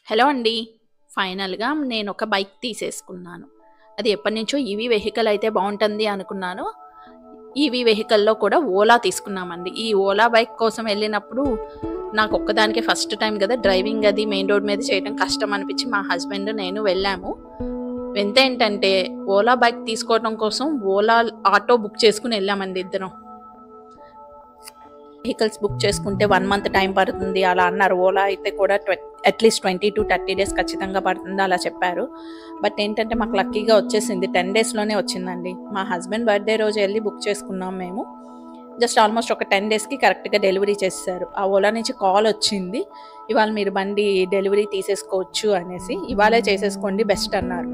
Hello అండి. ఫైనల్‌గా నేనొక బైక్ తీసేసుకున్నాను. అది ఎప్పటినుంచో ఈవీ వెహికల్ అయితే బావుంటుంది అనుకున్నాను. ఈవీ వెహికల్‌లో కూడా ఓలా తీసుకున్నామండి. ఈ ఓలా బైక్ కోసం ఎళ్ళినప్పుడు నాకొక్కదానికే ఫస్ట్ టైమ్ గదా! డ్రైవింగ్ అది మెయిన్ రోడ్ మీద చేయడం కష్టం అనిపిచ్చి మా హస్బెండ్, నేను వెళ్ళాము. వింతేంటంటే ఓలా బైక్ తీసుకోవడం కోసం ఓలా ఆటో బుక్ చేసుకొని ఎళ్ళామండి ఇద్దరం. వెహికల్స్ బుక్ చేసుకుంటే 1 మంత్ టైం పడుతుంది అలా అన్నారు. ఓలా అయితే కూడా అట్‌లీస్ట్ 20-30 డేస్ ఖచ్చితంగా పడుతుంది అలా చెప్పారు. బట్ ఏంటంటే మాకు లక్కీగా వచ్చేసింది. 10 డేస్‌లోనే వచ్చిందండి. మా హస్బెండ్ బర్త్‌డే రోజు ఎళ్లి బుక్ చేసుకున్నాం మేము. జస్ట్ ఆల్‌మోస్ట్ ఒక 10 డేస్‌కి కరెక్ట్‌గా డెలివరీ చేసేసారు. ఆ ఓలా నుంచి కాల్ వచ్చింది. ఇవాళ మీరు బండి డెలివరీ తీసేసుకోవచ్చు అనేసి. ఇవాళే చేసేసుకోండి బెస్ట్ అన్నారు.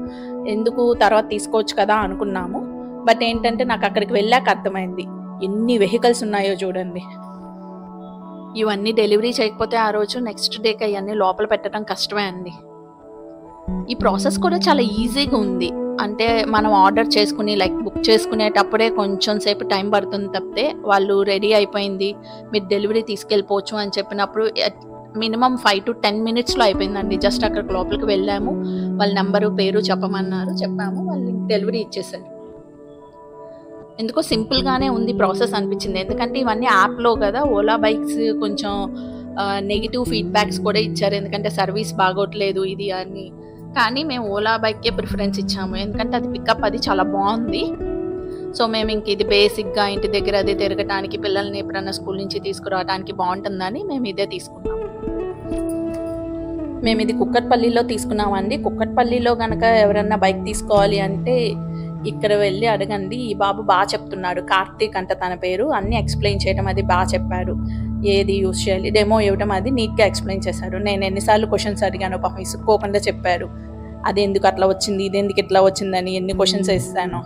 ఎందుకు తర్వాత తీసుకోవచ్చు కదా అనుకున్నాము. బట్ ఏంటంటే నాకు అక్కడికి వెళ్ళాక అర్థమైంది. ఎన్ని వెహికల్స్ ఉన్నాయో చూడండి. ఇవన్నీ డెలివరీ చేయకపోతే ఆ రోజు నెక్స్ట్ డేకి అయన్నీ లోపల పెట్టడం కష్టమే అండి. ఈ ప్రాసెస్ కూడా చాలా ఈజీగా ఉంది. అంటే మనం ఆర్డర్ చేసుకుని బుక్ చేసుకునేటప్పుడే కొంచెం సేపు టైం పడుతుంది తప్పితే, వాళ్ళు రెడీ అయిపోయింది, మీరు డెలివరీ తీసుకెళ్ళిపోవచ్చు అని చెప్పినప్పుడు మినిమమ్ 5-10 మినిట్స్‌లో అయిపోయిందండి. జస్ట్ అక్కడికి లోపలికి వెళ్ళాము. వాళ్ళ నంబరు, పేరు చెప్పమన్నారు. చెప్పాము. వాళ్ళు డెలివరీ ఇచ్చేసారు. ఎందుకో సింపుల్‌గానే ఉంది ప్రాసెస్ అనిపించింది. ఎందుకంటే ఇవన్నీ యాప్‌లో గదా! ఓలా బైక్స్ కొంచెం నెగెటివ్ ఫీడ్‌బ్యాక్స్ కూడా ఇచ్చారు. ఎందుకంటే సర్వీస్ బాగోట్లేదు ఇది అని. కానీ మేము ఓలా బైక్‌కే ప్రిఫరెన్స్ ఇచ్చాము. ఎందుకంటే అది పికప్ అది చాలా బావుంది. సో, మేమింక ఇది బేసిక్‌గా ఇంటి దగ్గర అది తిరగటానికి, పిల్లల్ని ఎప్పుడన్నా స్కూల్ నుంచి తీసుకురావడానికి బావుంటుందని మేము ఇదే తీసుకున్నాము. మేమిది కుక్కట్పల్లిలో తీసుకున్నామండి. కుక్కట్పల్లిలో గనక ఎవరన్నా బైక్ తీసుకోవాలి అంటే ఇక్కడ వెళ్లి అడగండి. ఈ బాబు చెప్తున్నాడు. కార్తీక్ అంట తన పేరు. అన్నీ ఎక్స్‌ప్లెయిన్ చేయడం అది చెప్పారు. ఏది యూజ్ చేయాలి, డెమో ఇవ్వడం అది నీట్‌గా ఎక్స్‌ప్లెయిన్ చేశారు. నేను ఎన్ని సార్లు క్వెషన్స్ అడిగానో పాపం విసుక్కోకుండా చెప్పారు. అదెందుకు అట్లా వచ్చింది, ఇదెందుకు ఇట్లా వచ్చిందని ఎన్ని క్వెషన్స్ ఏసానో.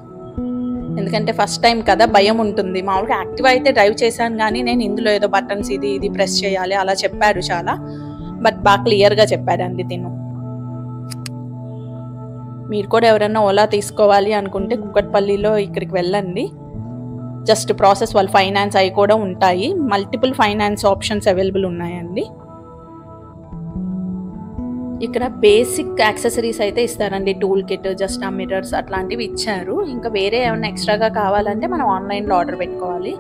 ఎందుకంటే ఫస్ట్ టైమ్ కదా! భయం ఉంటుంది. మామూలుగా యాక్టివా అయితే డ్రైవ్ చేశాను గానీ, నేను ఇందులో ఏదో బటన్స్ ఇది ప్రెస్ చేయాలి అలా చెప్పారు చాలా. బట్ క్లియర్‌గా చెప్పారండి తిను. మీరు కూడా ఎవరైనా ఓలా తీసుకోవాలి అనుకుంటే కుక్కట్పల్లిలో ఇక్కడికి వెళ్ళండి. జస్ట్ ప్రాసెస్ వాళ్ళు ఫైనాన్స్ అవి కూడా ఉంటాయి. మల్టిపుల్ ఫైనాన్స్ ఆప్షన్స్ అవైలబుల్ ఉన్నాయండి. ఇక్కడ బేసిక్ యాక్సెసరీస్ అయితే ఇస్తారండి. టూల్ కిట్, జస్ట్ ఆ మిర్రర్స్ అట్లాంటివి ఇచ్చారు. ఇంకా వేరే ఏమైనా ఎక్స్ట్రాగా కావాలంటే మనం ఆన్లైన్‌లో ఆర్డర్ పెట్టుకోవాలి.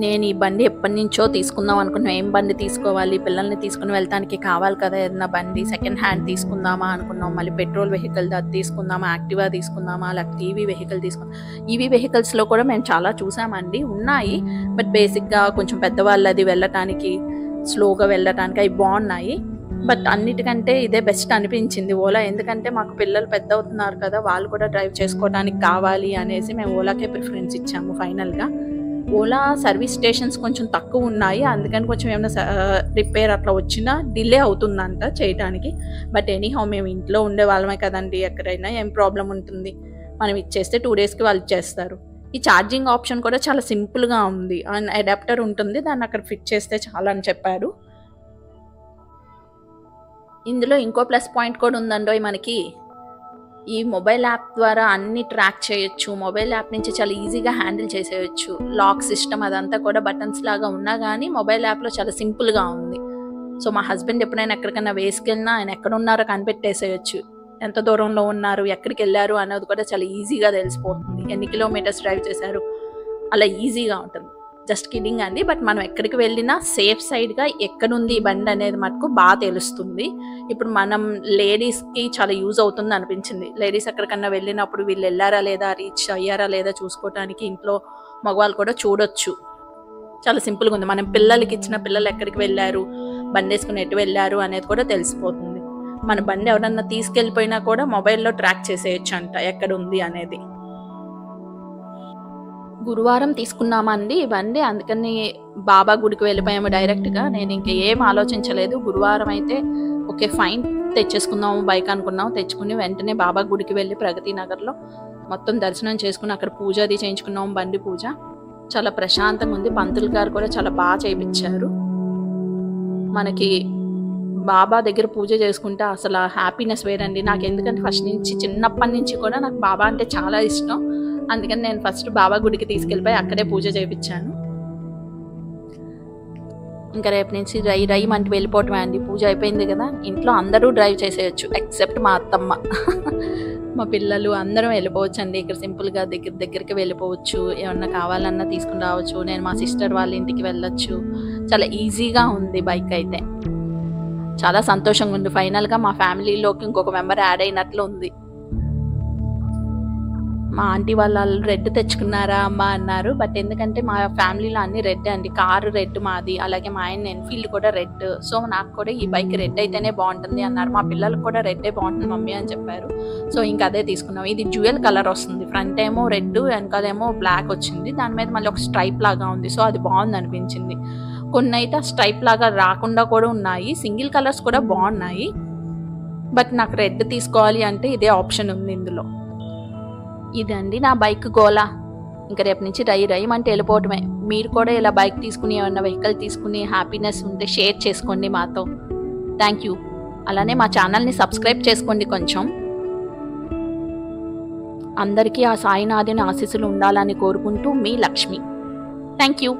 నేను ఈ బండి ఎప్పటినుంచో తీసుకుందాం అనుకున్నాను. ఏం బండి తీసుకోవాలి, పిల్లల్ని తీసుకొని వెళ్తానికి కావాలి కదా ఏదన్నా బండి. సెకండ్ హ్యాండ్ తీసుకుందామా అనుకున్నాం. మళ్ళీ పెట్రోల్ వెహికల్ అది తీసుకుందామా, యాక్టివా తీసుకుందామా, లేకపోతే ఈవీ వెహికల్ తీసుకుందాం. ఈవీ వెహికల్స్‌లో కూడా మేము చాలా చూసామండి. ఉన్నాయి. బట్ బేసిక్‌గా కొంచెం పెద్దవాళ్ళది వెళ్ళటానికి, స్లోగా వెళ్ళటానికి అవి బాగున్నాయి. బట్ అన్నిటికంటే ఇదే బెస్ట్ అనిపించింది ఓలా. ఎందుకంటే మాకు పిల్లలు పెద్దవుతున్నారు కదా! వాళ్ళు కూడా డ్రైవ్ చేసుకోవడానికి కావాలి అనేసి మేము ఓలాకే ప్రిఫరెన్స్ ఇచ్చాము ఫైనల్‌గా. ఓలా సర్వీస్ స్టేషన్స్ కొంచెం తక్కువున్నాయి. అందుకని కొంచెం ఏమైనా రిపేర్ అట్లా వచ్చినా డిలే అవుతుందంట చేయటానికి. బట్ ఎనీహౌ మేము ఇంట్లో ఉండేవాళ్ళమే కదండీ! ఎక్కడైనా ఏం ప్రాబ్లమ్ ఉంటుంది. మనం ఇచ్చేస్తే 2 డేస్‌కి వాళ్ళు ఇచ్చేస్తారు. ఈ ఛార్జింగ్ ఆప్షన్ కూడా చాలా సింపుల్‌గా ఉంది. అండ్ అడాప్టర్ ఉంటుంది. దాన్ని అక్కడ ఫిట్ చేస్తే చాలని చెప్పారు. ఇందులో ఇంకో ప్లస్ పాయింట్ కూడా ఉందండోయ్ మనకి. ఈ మొబైల్ యాప్ ద్వారా అన్ని ట్రాక్ చేయొచ్చు. మొబైల్ యాప్ నుంచి చాలా ఈజీగా హ్యాండిల్ చేసేయొచ్చు. లాక్ సిస్టమ్ అదంతా కూడా బటన్స్ లాగా ఉన్నా గానీ మొబైల్ యాప్‌లో చాలా సింపుల్‌గా ఉంది. సో, మా హస్బెండ్ ఎప్పుడైనా ఎక్కడికన్నా వేసుకెళ్ళినా ఆయన ఎక్కడున్నారో కనిపెట్టేసేయొచ్చు. ఎంత దూరంలో ఉన్నారు, ఎక్కడికెళ్లారు అనేది కూడా చాలా ఈజీగా తెలిసిపోతుంది. ఎన్ని కిలోమీటర్స్ డ్రైవ్ చేశారు అలా ఈజీగా ఉంటుంది. జస్ట్ కిడ్డింగ్ అండి. బట్ మనం ఎక్కడికి వెళ్ళినా సేఫ్ సైడ్‌గా ఎక్కడుంది ఈ బండనేది మటుకు తెలుస్తుంది. ఇప్పుడు మనం లేడీస్‌కి చాలా యూజ్ అవుతుంది అనిపించింది. లేడీస్ ఎక్కడికన్నా వెళ్ళినప్పుడు వీళ్ళు ఎళ్లారా లేదా, రీచ్ అయ్యారా లేదా చూసుకోవటానికి ఇంట్లో మగవాళ్ళు కూడా చూడొచ్చు. చాలా సింపుల్‌గా ఉంది. మనం పిల్లలకిచ్చిన పిల్లలు ఎక్కడికి వెళ్లారు, బండేసుకొని ఎటు వెళ్లారు అనేది కూడా తెలిసిపోతుంది. మన బండి ఎవరన్నా తీసుకెళ్ళిపోయినా కూడా మొబైల్‌లో ట్రాక్ చేసేయొచ్చంట ఎక్కడుంది అనేది. గురువారం తీసుకున్నామండి ఈ బండి. అందుకని బాబా గుడికి వెళ్ళిపోయాము డైరెక్ట్‌గా. నేనింక ఏం ఆలోచించలేదు. గురువారం అయితే ఓకే. ఫైన్ తెచ్చేసుకుందాము బైక్ అనుకున్నాం. తెచ్చుకుని వెంటనే బాబా గుడికి వెళ్ళి ప్రగతి నగర్‌లో మొత్తం దర్శనం చేసుకొని అక్కడ పూజ అది చేయించుకున్నాం. బండి పూజ. చాలా ప్రశాంతంగా ఉంది. పంతులు గారు కూడా చాలా చేపిచ్చారు. మనకి బాబా దగ్గర పూజ చేసుకుంటే అసల హ్యాపీనెస్ వేరండి. నాకెందుకంటే ఫస్ట్ నుంచి చిన్నప్పటి నుంచి కూడా నాకు బాబా అంటే చాలా ఇష్టం. అందుకని నేను ఫస్ట్ బాబా గుడికి తీసుకెళ్ళిపోయి అక్కడే పూజ చేపిచ్చాను. ఇంకా రేపు నుంచి రై మంటి వెళ్ళిపోవటమే అండి. పూజ అయిపోయింది కదా, ఇంట్లో అందరూ డ్రైవ్ చేసేయచ్చు ఎక్సెప్ట్ మా అత్తమ్మ. మా పిల్లలు అందరం వెళ్ళిపోవచ్చు అండి. ఇక్కడ సింపుల్గా దగ్గరికి వెళ్ళిపోవచ్చు, ఏమన్నా కావాలన్నా తీసుకుని రావచ్చు. నేను మా సిస్టర్ వాళ్ళ ఇంటికి వెళ్ళొచ్చు. చాలా ఈజీగా ఉంది బైక్ అయితే. చాలా సంతోషంగా ఉంది. ఫైనల్గా మా ఫ్యామిలీలోకి ఇంకొక మెంబర్ యాడ్ అయినట్లు ఉంది. మా ఆంటీ వాళ్ళు రెడ్ తెచ్చుకున్నారా అమ్మ అన్నారు. బట్ ఎందుకంటే మా ఫ్యామిలీలో అన్ని రెడ్ అండి. కారు రెడ్ మాది, అలాగే మా ఆయన ఎన్ఫీల్డ్ కూడా రెడ్. సో నాకు కూడా ఈ బైక్ రెడ్ అయితేనే బాగుంటుంది అన్నారు. మా పిల్లలకు కూడా రెడ్డే బాగుంటుంది మమ్మీ అని చెప్పారు. సో ఇంకా అదే తీసుకున్నాం. ఇది డ్యూయల్ కలర్ వస్తుంది. ఫ్రంట్ ఏమో రెడ్, వెనకాలేమో బ్లాక్ వచ్చింది. దాని మీద మళ్ళీ ఒక స్ట్రైప్ లాగా ఉంది. సో అది బాగుంది అనిపించింది. కొన్ని అయితే స్ట్రైప్ లాగా రాకుండా కూడా ఉన్నాయి. సింగిల్ కలర్స్ కూడా బాగున్నాయి. బట్ నాకు రెడ్ తీసుకోవాలి అంటే ఇదే ఆప్షన్ ఉంది ఇందులో. ఇదండి నా బైక్ గోలా. ఇంకా రేపు నుంచి రై అంటే వెళ్ళిపోవటమే. మీరు కూడా ఇలా బైక్ తీసుకుని ఏమన్నా వెహికల్ తీసుకుని హ్యాపీనెస్ ఉంటే షేర్ చేసుకోండి మాతో. Thank you. అలానే మా ఛానల్ని సబ్స్క్రైబ్ చేసుకోండి కొంచెం. అందరికీ ఆ సాయినాథుని ఆశీస్సులు ఉండాలని కోరుకుంటూ మీ లక్ష్మి. Thank you.